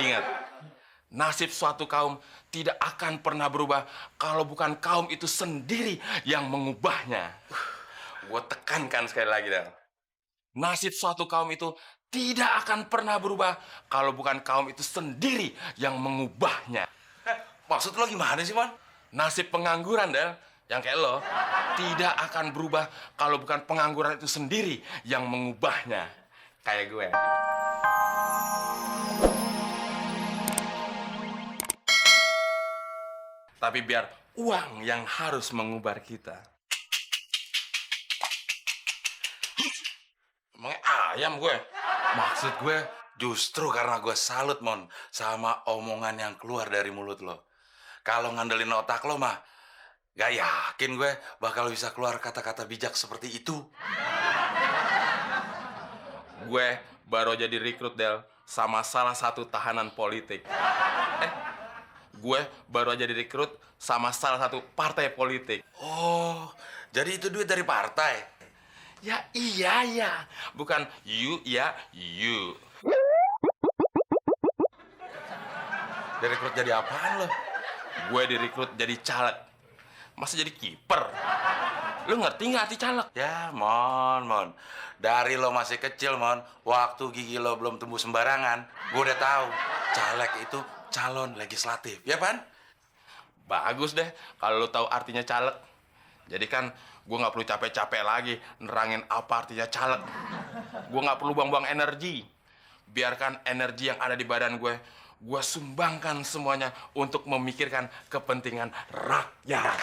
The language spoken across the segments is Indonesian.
Ingat, nasib suatu kaum tidak akan pernah berubah kalau bukan kaum itu sendiri yang mengubahnya. Gue tekankan sekali lagi, Del. Nasib suatu kaum itu tidak akan pernah berubah kalau bukan kaum itu sendiri yang mengubahnya. Maksud lo gimana sih, Mon? Nasib pengangguran, Del, yang kayak lo, tidak akan berubah kalau bukan pengangguran itu sendiri yang mengubahnya. Kayak gue. Tapi biar uang yang harus mengubah kita. Emangnya ayam gue? Maksud gue justru karena gue salut, Mon, sama omongan yang keluar dari mulut lo. Kalau ngandelin otak lo mah, gak yakin gue bakal bisa keluar kata-kata bijak seperti itu. Gue baru aja direkrut, Del, sama salah satu tahanan politik. Gue baru aja direkrut sama salah satu partai politik. Oh, jadi itu duit dari partai? Ya iya ya, bukan you ya you. Direkrut jadi apaan lo? Gue direkrut jadi caleg. Masa jadi kiper? Lu ngerti nggak arti caleg? Ya, Mon. Dari lo masih kecil, Mon, waktu gigi lo belum tumbuh sembarangan, gue udah tahu caleg itu calon legislatif, ya Pan? Bagus deh kalau lu tahu artinya caleg. Jadi kan gue nggak perlu capek-capek lagi nerangin apa artinya caleg. Gue nggak perlu buang-buang energi. Biarkan energi yang ada di badan gue sumbangkan semuanya untuk memikirkan kepentingan rakyat.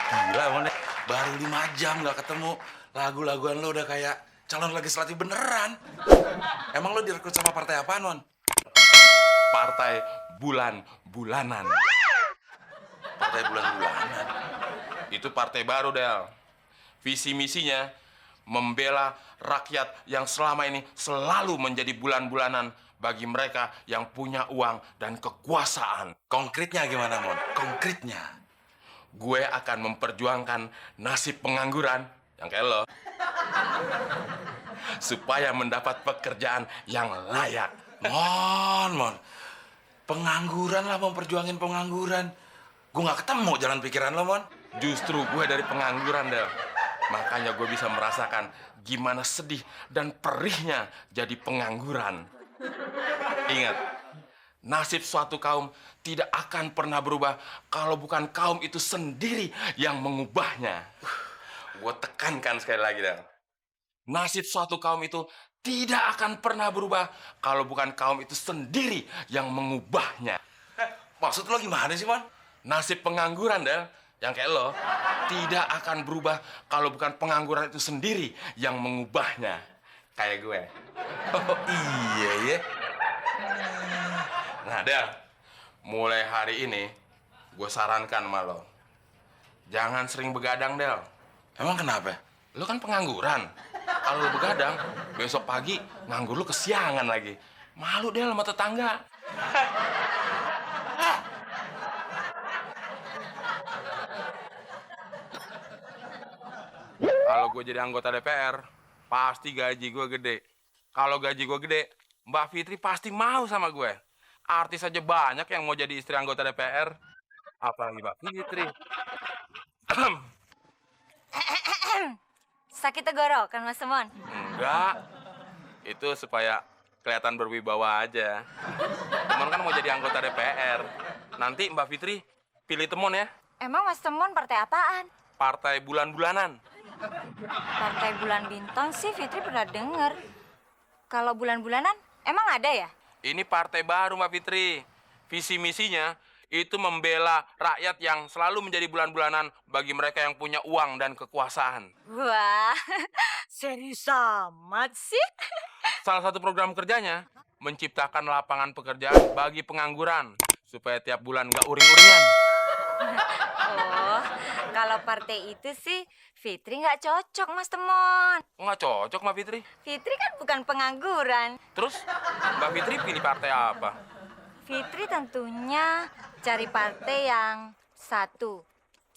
Gila, Mon, baru 5 jam gak ketemu, lagu-laguan lo udah kayak calon legislatif beneran. Emang lo direkrut sama partai apaan, Mon? Partai bulan-bulanan. Partai bulan-bulanan. Itu partai baru, Del. Visi misinya membela rakyat yang selama ini selalu menjadi bulan-bulanan bagi mereka yang punya uang dan kekuasaan. Konkretnya gimana, Mon? Konkretnya. Gue akan memperjuangkan nasib pengangguran yang kayak lo supaya mendapat pekerjaan yang layak. Mon. Pengangguran lah, memperjuangin pengangguran. Gue gak ketemu jalan pikiran lo, Mon. Justru gue dari pengangguran, Del. Makanya gue bisa merasakan gimana sedih dan perihnya jadi pengangguran. Ingat, nasib suatu kaum tidak akan pernah berubah kalau bukan kaum itu sendiri yang mengubahnya. Gue tekankan sekali lagi, Del. Nasib suatu kaum itu tidak akan pernah berubah kalau bukan kaum itu sendiri yang mengubahnya. Maksud lo gimana sih, Mon? Nasib pengangguran, Del, yang kayak lo, tidak akan berubah kalau bukan pengangguran itu sendiri yang mengubahnya. Kayak gue. Oh, iya ya. Nah, Del, mulai hari ini, gue sarankan sama lo, jangan sering begadang, Del. Emang kenapa? Lo kan pengangguran. Kalau lo begadang, besok pagi nganggur lo kesiangan lagi. Malu, Del, sama tetangga. Kalau gue jadi anggota DPR, pasti gaji gue gede. Kalau gaji gue gede, Mbak Fitri pasti mau sama gue. Artis aja banyak yang mau jadi istri anggota DPR. Apalagi Mbak Fitri. Sakit tenggorokan, Mas Temon? Enggak. Itu supaya kelihatan berwibawa aja. Temon kan mau jadi anggota DPR. Nanti Mbak Fitri pilih Temon ya. Emang Mas Temon partai apaan? Partai bulan-bulanan. Partai Bulan Bintang sih Fitri pernah denger. Kalau bulan-bulanan, emang ada ya? Ini partai baru, Mbak Fitri. Visi misinya itu membela rakyat yang selalu menjadi bulan-bulanan bagi mereka yang punya uang dan kekuasaan. Wah, serius amat sih. Salah satu program kerjanya menciptakan lapangan pekerjaan bagi pengangguran supaya tiap bulan gak uring-uringan. Oh, kalau partai itu sih Fitri nggak cocok, Mas Temon. Nggak cocok, Mbak Fitri. Fitri kan bukan pengangguran. Terus Mbak Fitri pilih partai apa? Fitri tentunya cari partai yang satu,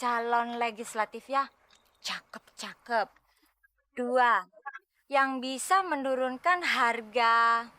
calon legislatif ya, cakep-cakep. Dua, yang bisa menurunkan harga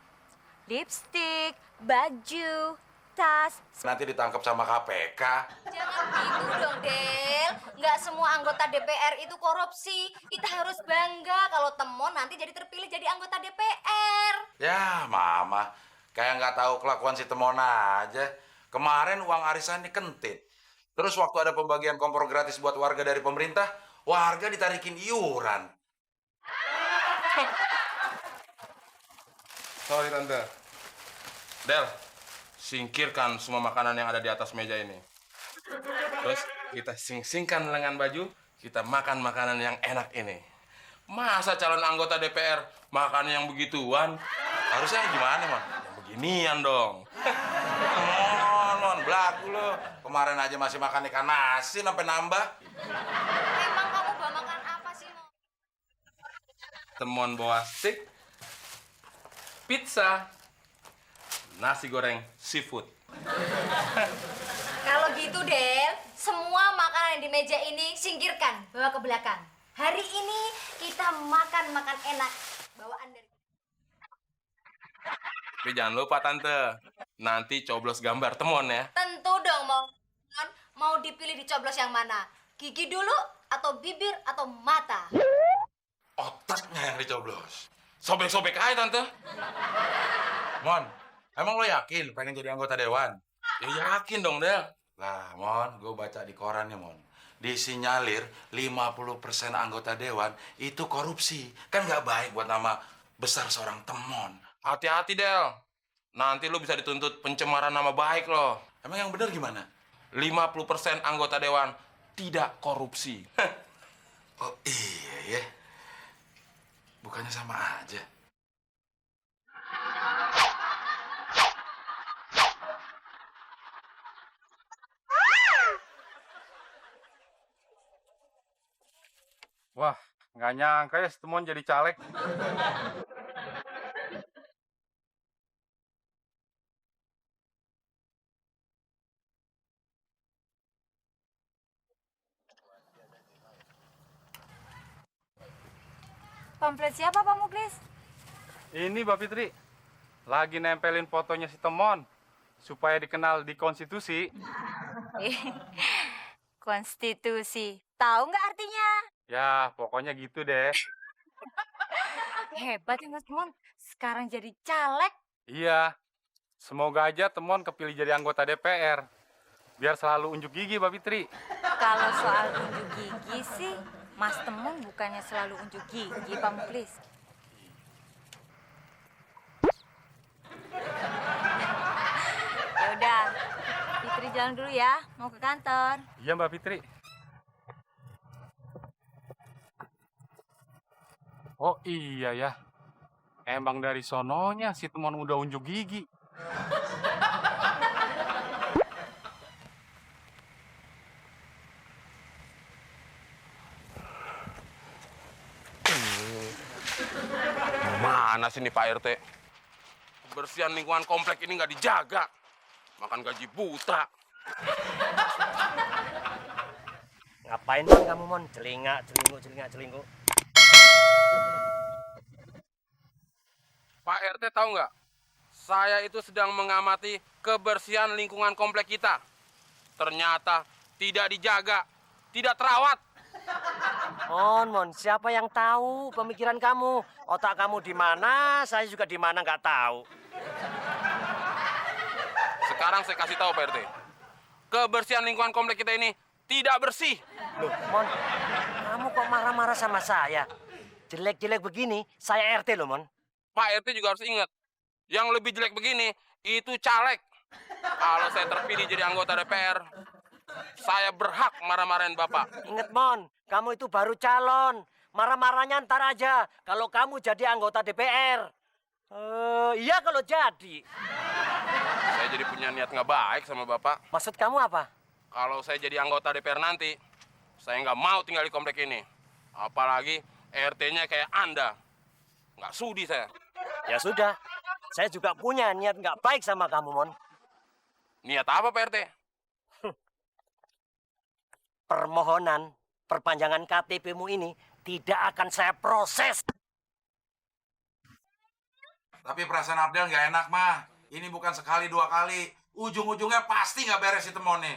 lipstik, baju, tas. Nanti ditangkap sama KPK. Jangan gitu dong, Del. Nggak semua anggota DPR itu korupsi. Kita harus bangga kalau Temon nanti jadi terpilih jadi anggota DPR. Ya, Mama. Kayak nggak tahu kelakuan si Temon aja. Kemarin uang arisan dikentit. Terus waktu ada pembagian kompor gratis buat warga dari pemerintah, warga ditarikin iuran. Sorry tante. Del, singkirkan semua makanan yang ada di atas meja ini. Terus kita sing-singkan lengan baju, kita makan makanan yang enak ini. Masa calon anggota DPR makan yang begituan? Harusnya gimana, Mon? Yang beginian dong. Non, belagu lo. Kemarin aja masih makan ikan asin sampai nambah. Emang kamu bawa makan apa sih, Mo? Temon bawa steak, pizza, nasi goreng seafood. Kalau gitu, Del, semua makanan yang di meja ini singkirkan, bawa ke belakang. Hari ini kita makan enak, bawaan dari... Tapi jangan lupa tante, nanti coblos gambar Temon ya. Tentu dong, mau dipilih dicoblos yang mana? Gigi dulu, atau bibir, atau mata? Otaknya yang dicoblos. Sobek-sobek aja tante. Mon, emang lo yakin pengen jadi anggota dewan? Ya yakin dong Del. Lah, Mon, gue baca di koran ya, Mon. Disinyalir 50% anggota dewan itu korupsi. Kan nggak baik buat nama besar seorang Temon. Hati-hati Del. Nanti lu bisa dituntut pencemaran nama baik lo. Emang yang benar gimana? 50% anggota dewan tidak korupsi. Oh iya ya. Bukannya sama aja. Wah, nggak nyangka ya si Temon jadi caleg. Pamflet siapa, Pak Muklis? Ini Mbak Fitri, lagi nempelin fotonya si Temon supaya dikenal di konstitusi. Konstitusi. Tahu nggak artinya? Ya, pokoknya gitu deh. Hebat ya, Mas Temon. Sekarang jadi caleg. Iya, semoga aja Temon kepilih jadi anggota DPR. Biar selalu unjuk gigi, Mbak Fitri. Kalau soal unjuk gigi sih, Mas Temon bukannya selalu unjuk gigi, Pak Muklis. Ya udah, Fitri jalan dulu ya, mau ke kantor. Iya, Mbak Fitri. Oh iya ya, emang dari sononya si Temon udah unjuk gigi. Mana sih nih Pak RT? Kebersihan lingkungan komplek ini nggak dijaga. Makan gaji buta. Ngapain Mon kamu Mon? Celingak. Pak RT tahu nggak? Saya itu sedang mengamati kebersihan lingkungan komplek kita. Ternyata tidak dijaga, tidak terawat. Mon, siapa yang tahu pemikiran kamu? Otak kamu di mana? Saya juga di mana nggak tahu. Sekarang saya kasih tahu Pak RT. Kebersihan lingkungan komplek kita ini tidak bersih. Loh, Mon, kamu kok marah-marah sama saya? Jelek-jelek begini, saya RT loh, Mon. Pak RT juga harus ingat, yang lebih jelek begini, itu caleg. Kalau saya terpilih jadi anggota DPR, saya berhak marah-marahin Bapak. Ingat, Mon, kamu itu baru calon. Marah-marahnya ntar aja kalau kamu jadi anggota DPR. Iya kalau jadi. Saya jadi punya niat nggak baik sama Bapak. Maksud kamu apa? Kalau saya jadi anggota DPR nanti, saya nggak mau tinggal di komplek ini. Apalagi RT-nya kayak Anda. Nggak sudi saya. Ya sudah, saya juga punya niat nggak baik sama kamu, Mon. Niat apa Pak RT? Permohonan perpanjangan KTP-mu ini tidak akan saya proses. Tapi perasaan Abdel nggak enak, mah. Ini bukan sekali dua kali. Ujung-ujungnya pasti nggak beres si Temon nih.